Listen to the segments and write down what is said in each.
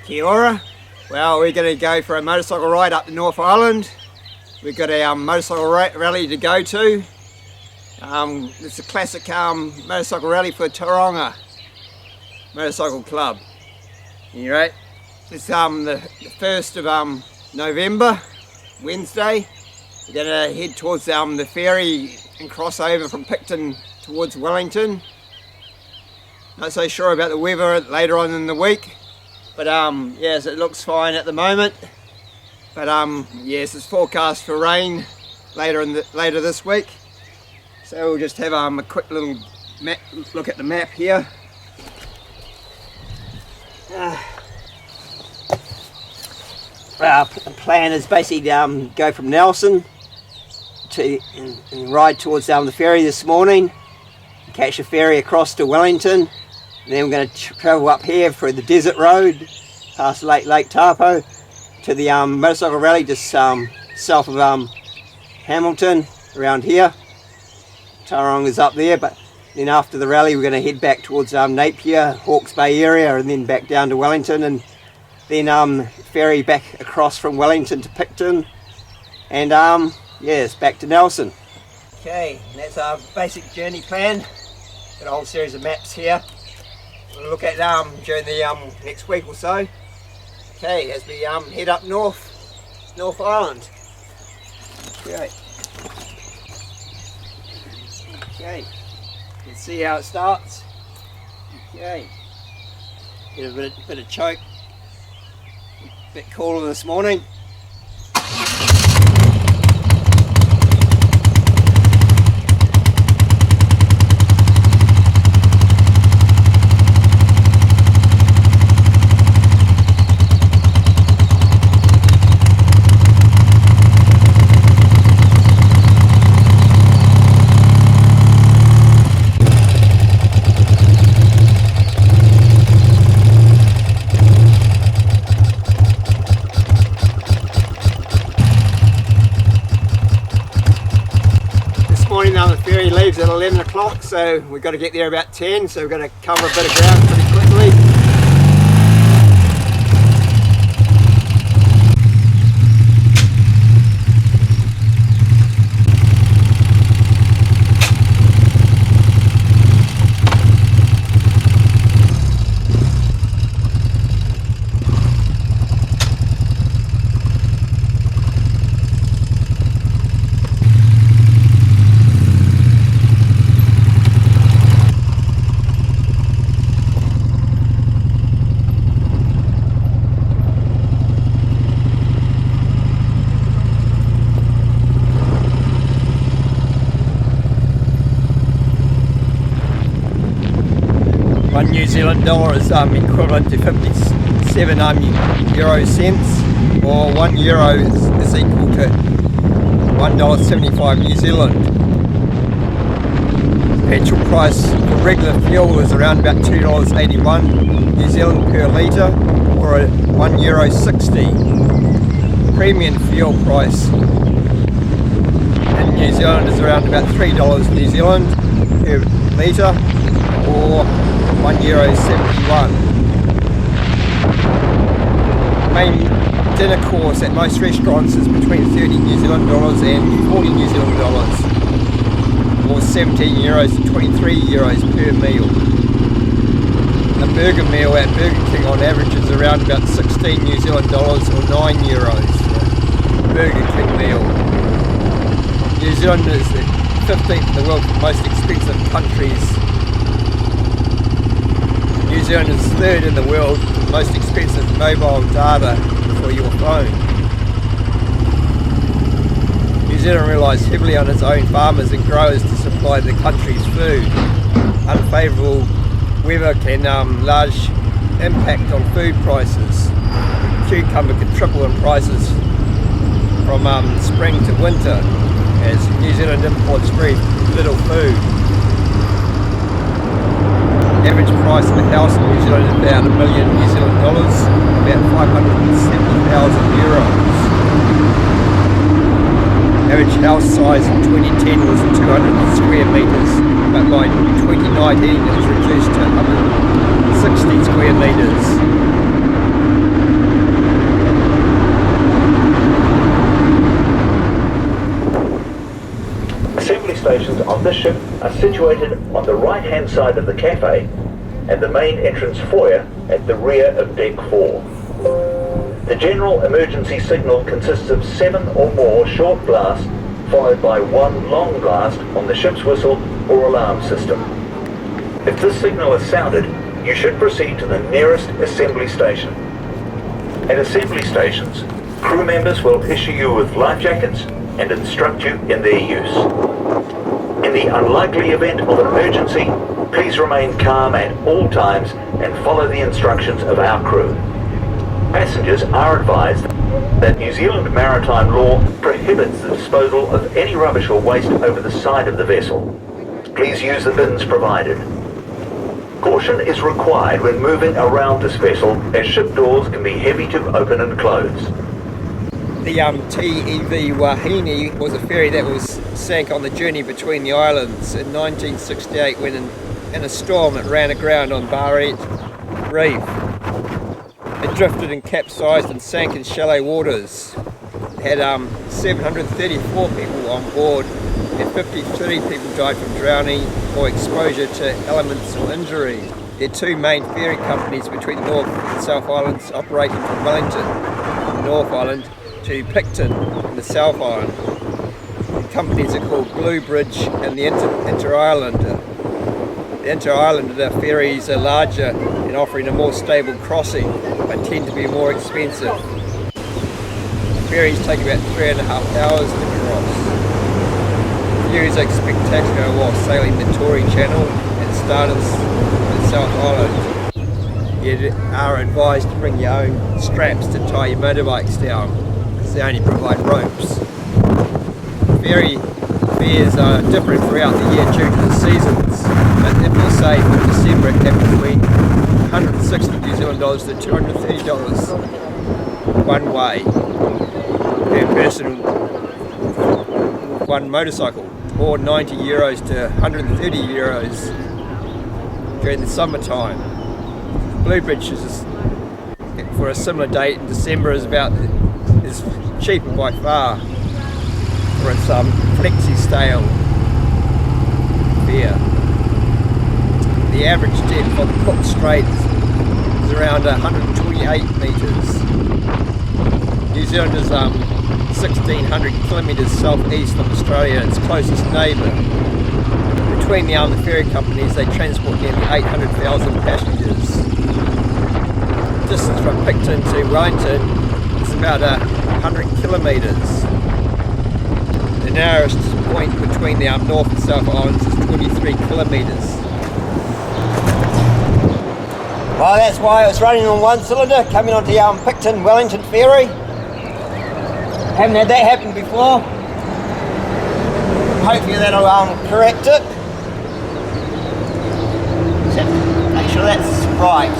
Kia ora. Well, we're going to go for a motorcycle ride up to North Island. We've got a motorcycle rally to go to. It's a classic motorcycle rally for Tauranga Motorcycle Club. Anyway, it's the 1st of November, Wednesday. We're going to head towards the ferry and cross over from Picton towards Wellington. Not so sure about the weather later on in the week, but yes, it looks fine at the moment. But yes, it's forecast for rain later this week. So we'll just have a quick little look at the map here. Our plan is basically go from Nelson to and ride towards the ferry this morning, catch a ferry across to Wellington. Then we're going to travel up here through the desert road, past Lake Taupo, to the motorcycle rally just south of Hamilton, around here. Tauranga's up there, but then after the rally we're going to head back towards Napier, Hawke's Bay area, and then back down to Wellington, and then ferry back across from Wellington to Picton, and yes, back to Nelson. Okay, and that's our basic journey plan. Got a whole series of maps here. We'll look at during the next week or so. Okay, as we head up North Island. Okay. Okay. You can see how it starts. Okay. Get a bit of choke. A bit cooler this morning. The ferry leaves at 11 o'clock, so we've got to get there about 10, so we've got to cover a bit of ground pretty quickly. New Zealand dollar is equivalent to 57 euro cents, or €1 is equal to $1.75 New Zealand. Petrol price for regular fuel is around about $2.81 New Zealand per litre, or €1.60. Premium fuel price in New Zealand is around about $3 New Zealand per litre, or €1.71. Main dinner course at most restaurants is between $30 New Zealand dollars and $40 New Zealand dollars, or €17 to €23 per meal. A burger meal at Burger King on average is around about $16 New Zealand dollars, or €9 for a Burger King meal. New Zealand is the 15th of the world's most expensive countries. New Zealand is third in the world for most expensive mobile data for your phone. New Zealand relies heavily on its own farmers and growers to supply the country's food. Unfavourable weather can large impact on food prices. Cucumber can triple in prices from spring to winter, as New Zealand imports very little food. Average price of a house in New Zealand is about $1 million New Zealand dollars, about €570,000. Average house size in 2010 was 200 square metres, but by 2019 it was reduced to 160 square metres. the ship are situated on the right-hand side of the cafe and the main entrance foyer at the rear of deck 4. The general emergency signal consists of 7 or more short blasts followed by 1 long blast on the ship's whistle or alarm system. If this signal is sounded, you should proceed to the nearest assembly station. At assembly stations, crew members will issue you with life jackets and instruct you in their use. In the unlikely event of an emergency, please remain calm at all times and follow the instructions of our crew. Passengers are advised that New Zealand maritime law prohibits the disposal of any rubbish or waste over the side of the vessel. Please use the bins provided. Caution is required when moving around this vessel, as ship doors can be heavy to open and close. The TEV Wahine was a ferry that was sank on the journey between the islands in 1968 when in a storm it ran aground on Barrett Reef. It drifted and capsized and sank in shallow waters. It had 734 people on board and 53 people died from drowning or exposure to elements or injury. There are 2 main ferry companies between the North and South Islands operating from Wellington on the North Island to Picton on the South Island. The companies are called Blue Bridge and the Inter-Islander. The Inter-Islander ferries are larger and offering a more stable crossing, but tend to be more expensive. Ferries take about 3.5 hours to cross. Views are spectacular while sailing the Tory Channel and Stardust in the South Island. You are advised to bring your own straps to tie your motorbikes down, because they only provide ropes. Ferry fares are different throughout the year due to the seasons, but if you save in December, it can be between 160 New Zealand dollars to $230 one way per person, one motorcycle, or 90 euros to 130 euros during the summertime. Blue Bridge is for a similar date in December is cheaper by far for its flexi style fare. The average depth of the Cook Strait is around 128 metres. New Zealand is 1,600 kilometres southeast of Australia, its closest neighbour. Between the ferry companies, they transport nearly 800,000 passengers. The distance from Picton to Wellington is about 100 kilometres. The nearest point between the North and South Islands is 23 kilometres. Well, that's why it was running on 1 cylinder, coming onto the Picton Wellington ferry. Haven't had that happen before. Hopefully that'll correct it. Just have to make sure that's right.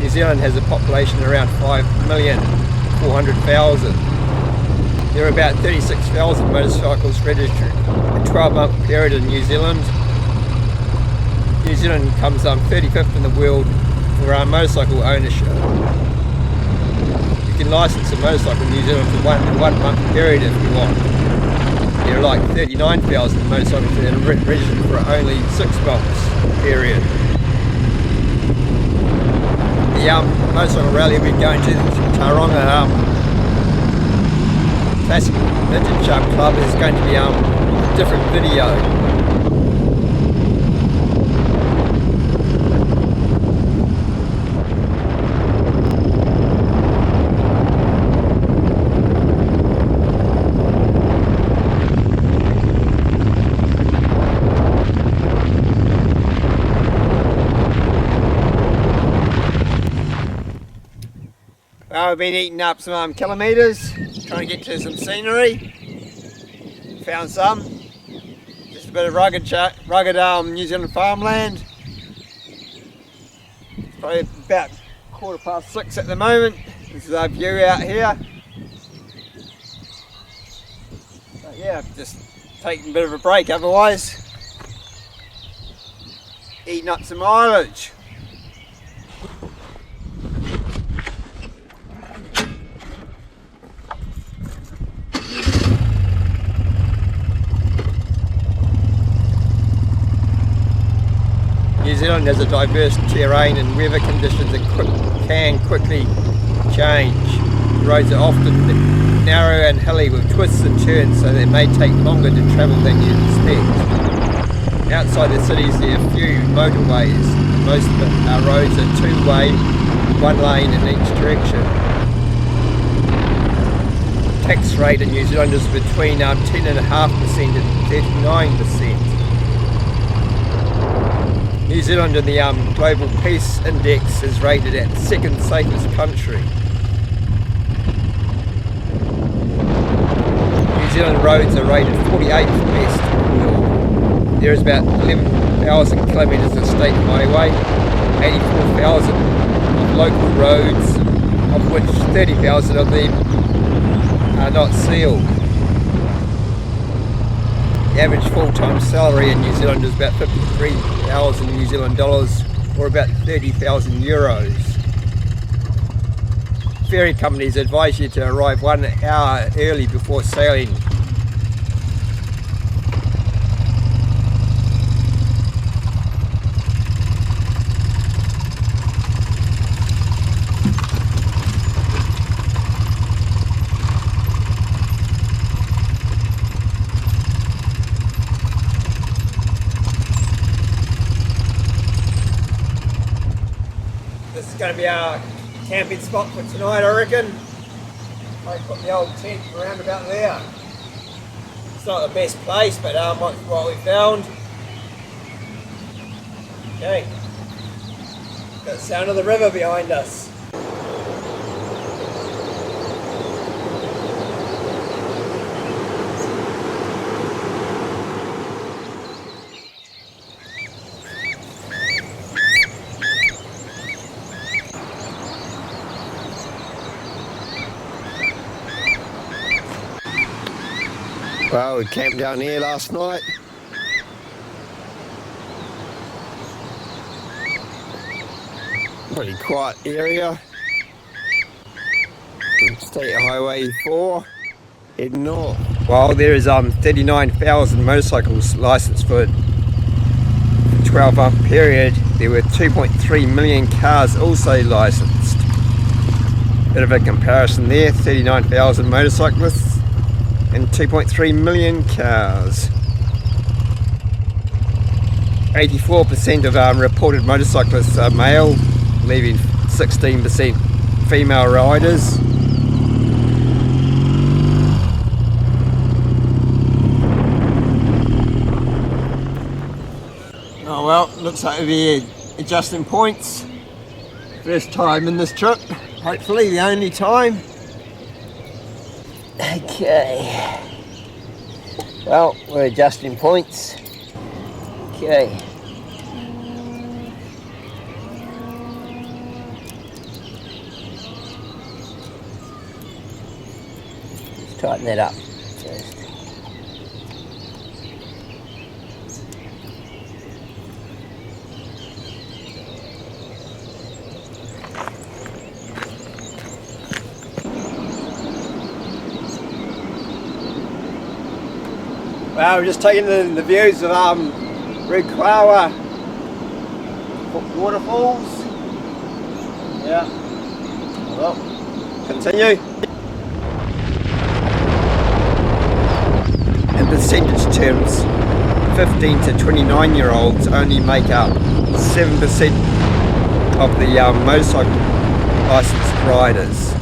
New Zealand has a population around 5,400,000. There are about 36,000 motorcycles registered. A 12-month period in New Zealand. New Zealand comes 35th in the world for motorcycle ownership. You can license a motorcycle in New Zealand for one month period if you want. There are like 39,000 motorcycles that are registered for only 6 months period. The motorcycle rally we're going to, the Taronga Classic Vintage Club, is going to be a different video. Well, we've been eating up some kilometres, trying to get to some scenery. Found some. Just a bit of rugged New Zealand farmland. It's probably about 6:15 at the moment. This is our view out here. But yeah, just taking a bit of a break otherwise. Eating up some mileage. Zealand has a diverse terrain and weather conditions that can quickly change. The roads are often narrow and hilly with twists and turns, so they may take longer to travel than you'd expect. Outside the cities there are few motorways. Most of our roads are two-way, one lane in each direction. Tax rate in New Zealand is between 10.5% and 39%. New Zealand in the Global Peace Index is rated at the second safest country. New Zealand roads are rated 48th best in the world. There is about 11,000 kilometres of state highway, 84,000 of local roads, of which 30,000 of them are not sealed. The average full-time salary in New Zealand is about 53,000 New Zealand dollars, or about 30,000 euros. Ferry companies advise you to arrive 1 hour early before sailing. This is going to be our camping spot for tonight, I reckon. I put the old tent around about there. It's not the best place, but what we found. Okay, got the sound of the river behind us. Well, we camped down here last night. Pretty quiet area. State Highway 4, heading north. Well, there is 39,000 motorcycles licensed for a 12-month period. There were 2.3 million cars also licensed. Bit of a comparison there, 39,000 motorcyclists and 2.3 million cars. 84% of reported motorcyclists are male, leaving 16% female riders. Oh well, looks like we're adjusting points. First time in this trip, hopefully the only time. Okay, well, we're adjusting points. Okay, let's tighten that up first. Well, we're just taking in the views of Rukawa waterfalls. Yeah. Well, continue. In percentage terms, 15 to 29-year-olds only make up 7% of the motorcycle licensed riders.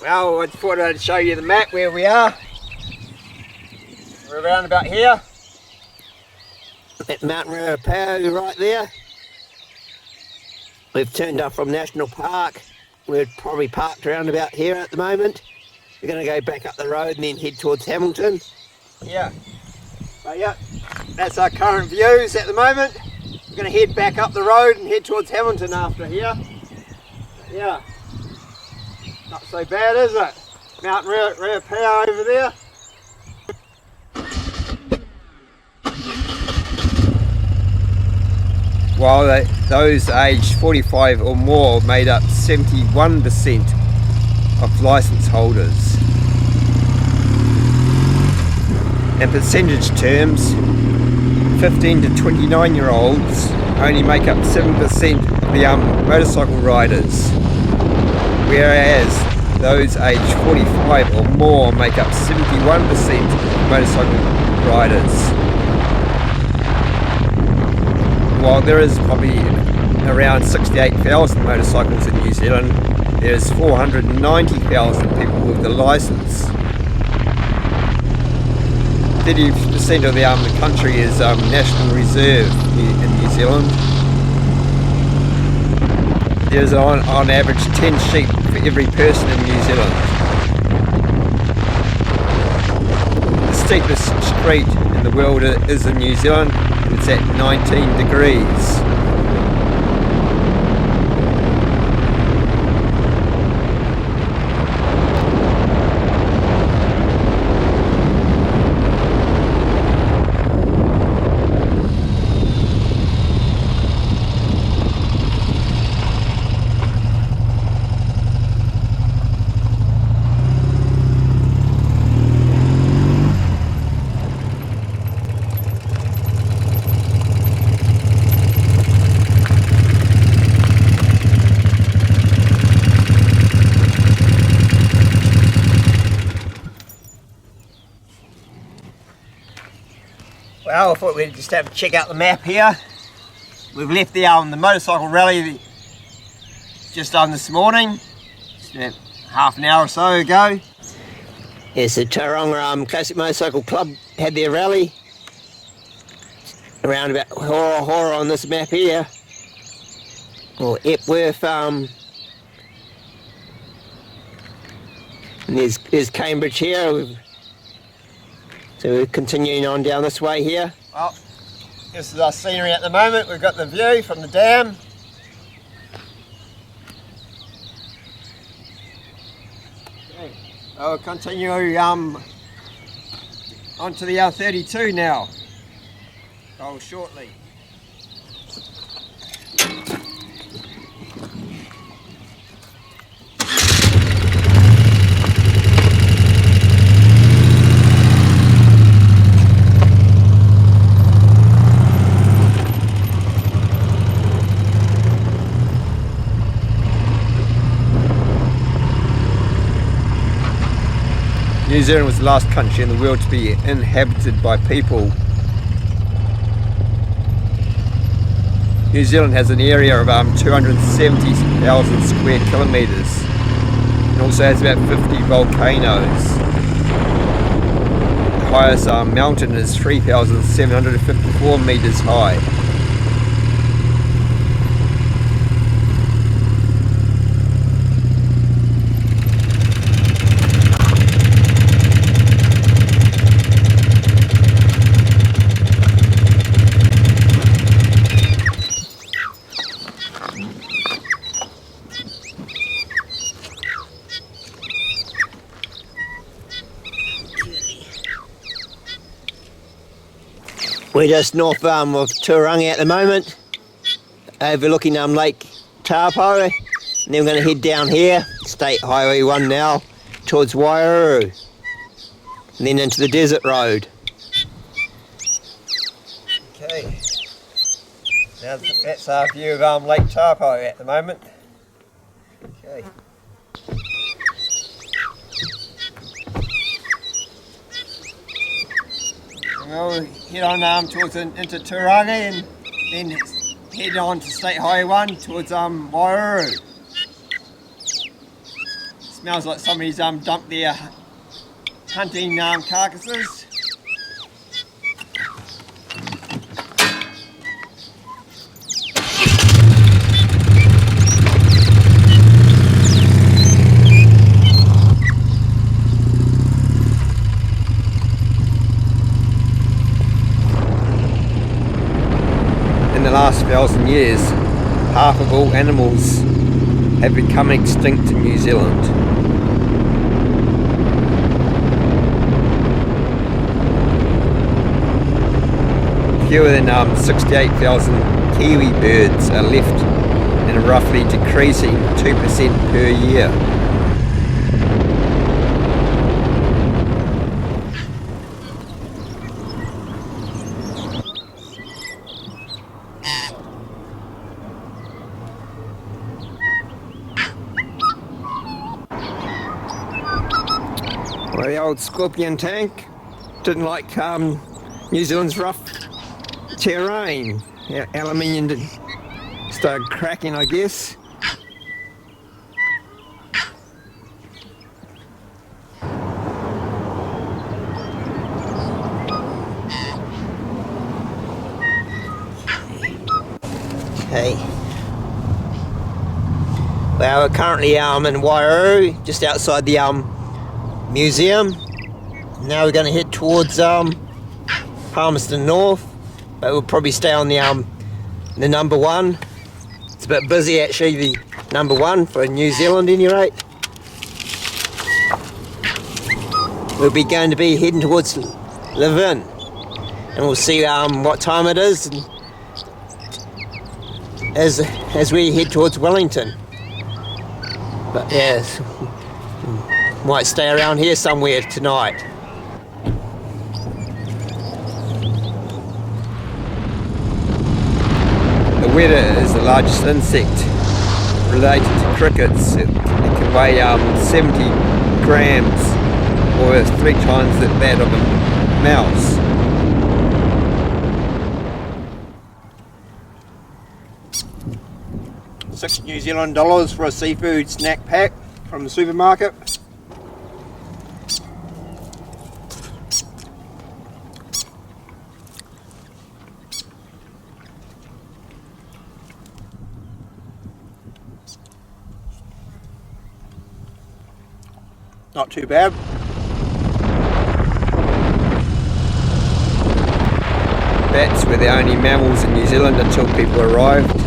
Well, I thought I'd show you the map where we are. We're around about here. That Mountain Ruapau right there. We've turned up from National Park. We're probably parked around about here at the moment. We're going to go back up the road and then head towards Hamilton. Yeah. But yeah, that's our current views at the moment. We're going to head back up the road and head towards Hamilton after here. Yeah. Not so bad, is it? Mountain Ruapau over there. while those aged 45 or more made up 71% of licence holders. In percentage terms, 15 to 29 year olds only make up 7% of the motorcycle riders, whereas those aged 45 or more make up 71% of motorcycle riders. While there is probably around 68,000 motorcycles in New Zealand, there's 490,000 people with the licence. 30% of the country is National Reserve in New Zealand. There's on average 10 sheep for every person in New Zealand. The steepest strait in the world is in New Zealand. It's at 19 degrees. Well, I thought we'd just have to check out the map here. We've left the motorcycle rally just on this morning, just about half an hour or so ago. Yes, the Tauranga Classic Motorcycle Club had their rally around about Hora on this map here, or Epworth, and there's Cambridge here. So we're continuing on down this way here. Well, this is our scenery at the moment. We've got the view from the dam. Okay. I'll continue onto the R32 now. Oh, shortly. New Zealand was the last country in the world to be inhabited by people. New Zealand has an area of 270,000 square kilometres and also has about 50 volcanoes. The highest mountain is 3,754 metres high. We're just north of Tauranga at the moment, overlooking Lake Taupo, and then we're going to head down here, State Highway 1 now, towards Wairuru, and then into the Desert Road. Okay, now that's our view of Lake Taupo at the moment. Okay. We'll head on towards into Tauranga and then head on to State Highway 1 towards Wairuru. Smells like somebody's dumped their hunting carcasses. In the last 1,000 years, half of all animals have become extinct in New Zealand. Fewer than 68,000 kiwi birds are left and roughly decreasing 2% per year. Well, the old scorpion tank didn't like New Zealand's rough terrain. Aluminium started cracking, I guess. Okay. Well, we're currently in Wairau, just outside the museum. Now we're going to head towards Palmerston North, but we'll probably stay on the number one. It's a bit busy actually, the number one for New Zealand at any rate. We'll be going to be heading towards Levin, and we'll see what time it is as we head towards Wellington. But yes, might stay around here somewhere tonight. The weta is the largest insect related to crickets. It can weigh 70 grams, or 3 times that of a mouse. $6 New Zealand for a seafood snack pack from the supermarket. Not too bad. Bats were the only mammals in New Zealand until people arrived.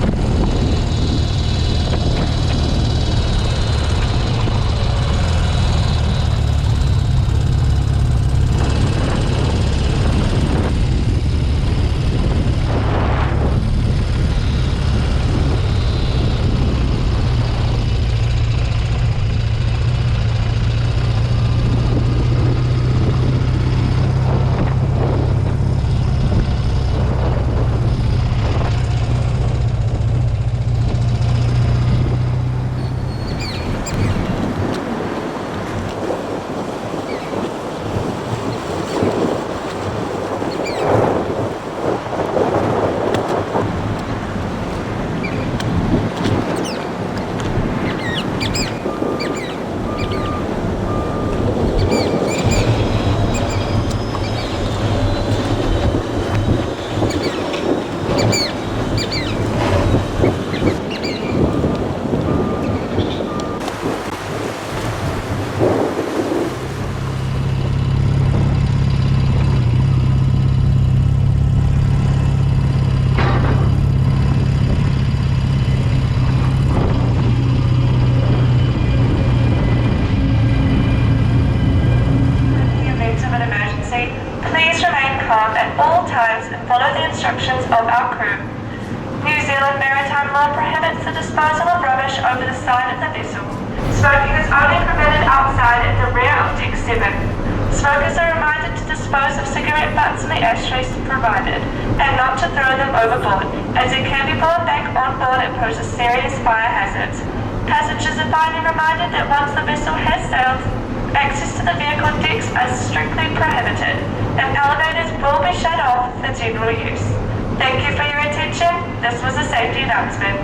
Smokers are reminded to dispose of cigarette butts in the ashtrays provided, and not to throw them overboard, as it can be blown back on board and poses serious fire hazards. Passengers are finally reminded that once the vessel has sailed, access to the vehicle decks are strictly prohibited, and elevators will be shut off for general use. Thank you for your attention. This was a safety announcement.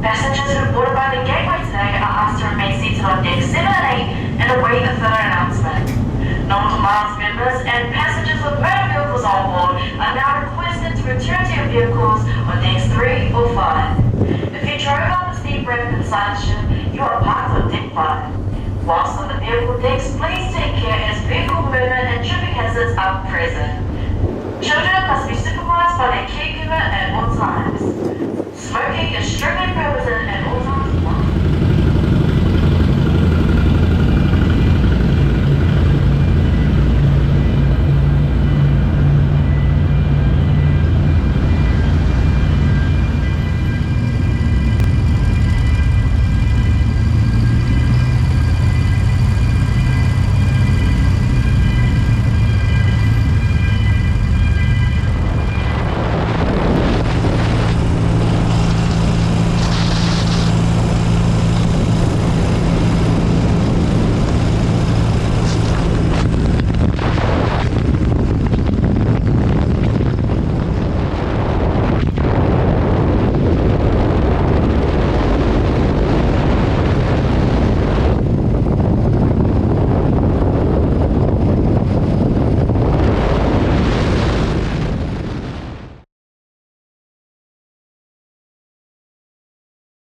Passengers who have boarded by the gateway today are asked to remain seated on deck 7 and 8 and await the further announcement. Nautical Miles members and passengers with motor vehicles on board are now requested to return to your vehicles on decks 3 or 5. If you drove up the steep ramp inside the ship, you are parked on deck 5. Whilst on the vehicle decks, please take care as vehicle movement and tripping hazards are present. Children must be supervised by their caregiver at all times. Smoking is strictly prohibited